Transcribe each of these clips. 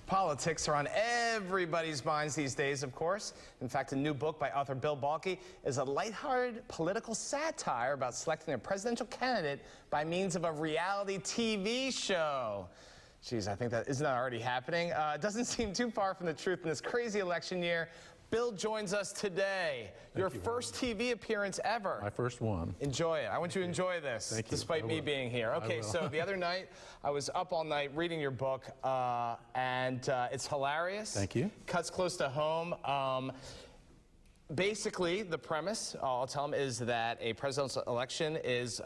Politics are on everybody's minds these days, of course. In fact, a new book by author Bahlke is a lighthearted political satire about selecting a presidential candidate by means of a reality TV show. Geez, I think isn't that already happening? It doesn't seem too far from the truth in this crazy election year. Bill joins us today. Your first TV appearance ever. My first one. Enjoy it. I want you to enjoy this, despite me being here. Okay, so the other night, I was up all night reading your book, and it's hilarious. Thank you. Cuts close to home. Basically, the premise, I'll tell them, is that a presidential election is,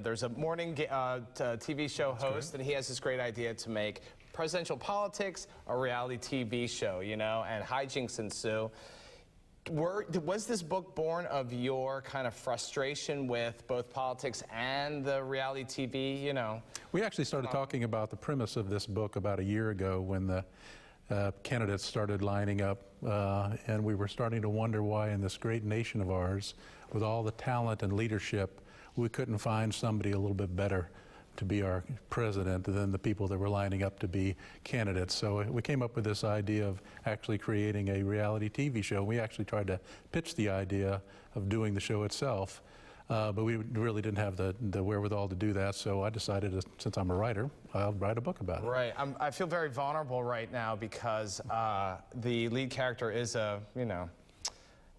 there's a morning TV show host, and he has this great idea to make presidential politics a reality TV show, and hijinks ensue. Was this book born of your kind of frustration with both politics and the reality TV, We actually started talking about the premise of this book about a year ago when the candidates started lining up, and we were starting to wonder why in this great nation of ours, with all the talent and leadership, we couldn't find somebody a little bit better to be our president than the people that were lining up to be candidates. So we came up with this idea of actually creating a reality TV show. We actually tried to pitch the idea of doing the show itself, but we really didn't have the wherewithal to do that, so I decided, since I'm a writer, I'll write a book about it. Right. I feel very vulnerable right now because the lead character is a,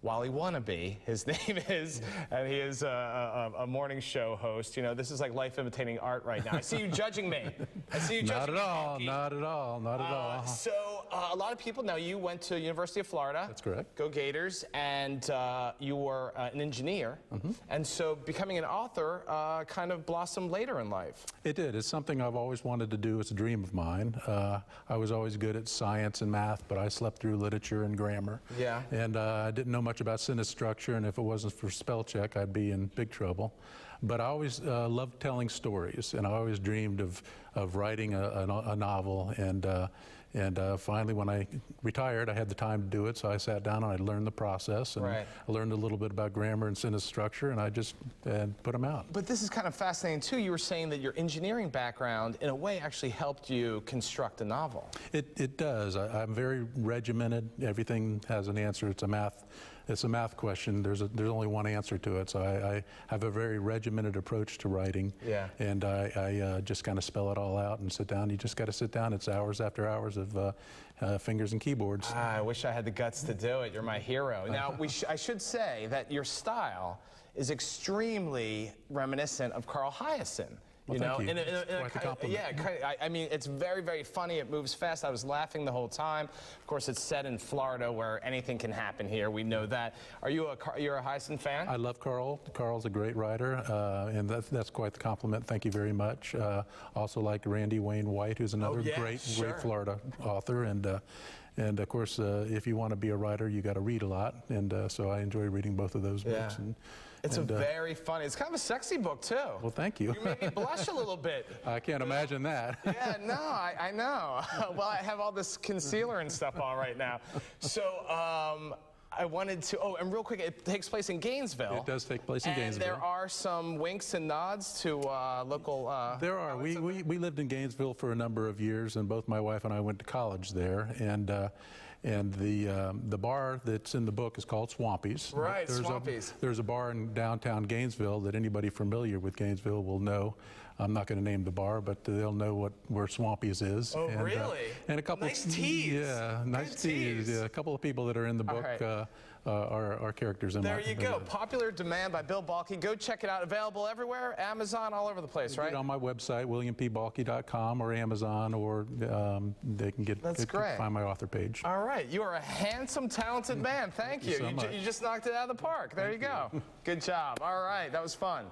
Wally Wannabe, his name is, and he is a morning show host. This is like life imitating art right now. I see you judging me. I see you judging me. Not at all. So a lot of people, now you went to University of Florida. That's correct. Go Gators, and you were an engineer. And so becoming an author kind of blossomed later in life. It did. It's something I've always wanted to do. It's a dream of mine. I was always good at science and math, but I slept through literature and grammar. Yeah. And I didn't know much about sentence structure, and if it wasn't for spell check, I'd be in big trouble. But I always loved telling stories, and I always dreamed of writing a novel. And finally, when I retired, I had the time to do it, so I sat down and I learned the process, and I learned a little bit about grammar and sentence structure, and I just put them out. But this is kind of fascinating, too. You were saying that your engineering background, in a way, actually helped you construct a novel. It does. I'm very regimented. Everything has an answer. It's a math question. There's only one answer to it, so I have a very regimented approach to writing. Yeah. And I just kind of spell it all out and sit down. You just got to sit down. It's hours after hours of fingers and keyboards. I wish I had the guts to do it. You're my hero. Now, I should say that your style is extremely reminiscent of Carl Hiaasen. Well, thank you. Quite the compliment. Yeah, I mean, it's very, very funny. It moves fast. I was laughing the whole time. Of course, it's set in Florida, where anything can happen here. We know that. You're a Hiaasen fan? I love Carl. Carl's a great writer, and that's quite the compliment. Thank you very much. Also like Randy Wayne White, who's another great Florida author, and of course, if you want to be a writer, you got to read a lot, and so I enjoy reading both of those books. It's very funny. It's kind of a sexy book, too. Well, thank you. You made me blush a little bit. I can't imagine that. Yeah, no, I know. Well, I have all this concealer and stuff on right now. So, I wanted to, and real quick, it takes place in Gainesville. It does take place in Gainesville. And there are some winks and nods to local... There are. We lived in Gainesville for a number of years, and both my wife and I went to college there. And the bar that's in the book is called Swampy's. Right, Swampy's. There's a bar in downtown Gainesville that anybody familiar with Gainesville will know. I'm not going to name the bar, but they'll know where Swampy's is. Oh, really? And a couple nice tease. Yeah, nice tease. Yeah, a couple of people that are in the book are characters in There you go. Popular Demand by Bill Bahlke. Go check it out. Available everywhere. Amazon, all over the place, right? On my website, williampbahlke.com, or Amazon, or they can find my author page. All right. You are a handsome, talented man. Thank you. So much. You just knocked it out of the park. There you go. Good job. All right. That was fun.